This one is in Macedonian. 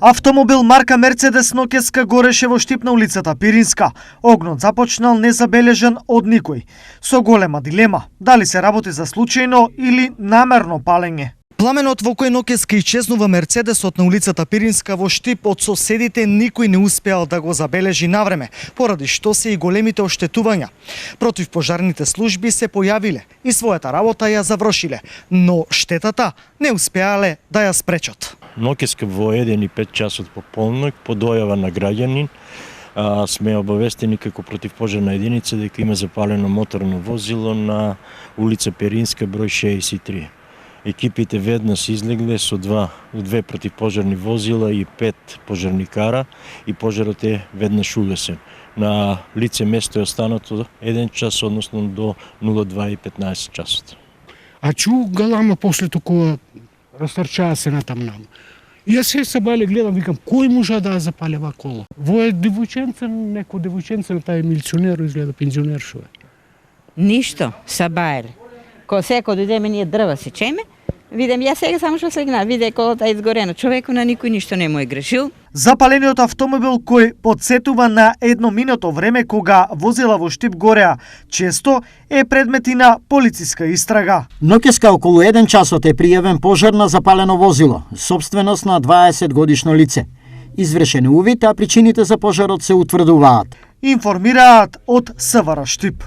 Автомобил марка Мерцедес ноќеска гореше во Штип на улицата Пиринска. Огнот започнал незабележен од никој. Со голема дилема, дали се работи за случајно или намерно палење. Пламенот во кој ноќеска исчезнува Мерцедесот на улицата Пиринска во Штип од соседите никој не успеал да го забележи навреме, поради што се и големите оштетувања. Противпожарните служби се појавиле и својата работа ја завршиле, но штетата не успеале да ја спречат. Ноќеска во 1:05 часот по полноќ по дојава на граѓанин сме обавестени како противпожарна единица дека има запалено моторно возило на улица Пиринска број 63. Екипите веднаш излегле со две противпожарни возила и 5 пожарникара и пожарот е веднаш угасен. На лице место е останато 1 час, односно до 02:15 часот. А чу галама после толкова растрчаа се натамнам. Јас се сабале гледам, викам, кој може да запалева кола? Во е девојченце, неко девојченце, тај милиционер изгледа пензионер шо е. Ништо, сабаеле. Ко секој дојдеме ние дрва сечеме, видам ја сега само што слегна, виде колата изгорено. Човеку на никој ништо не му е грешил. Запалениот автомобил кој подсетува на едноминуто време кога возила во Штип гореа често е предмет и на полициска истрага. Ноќеска околу 1 часот е пријавен пожар на запалено возило, сопственост на 20 годишно лице. Извршен увид, а причините за пожарот се утврдуваат. Информираат од СВР Штип.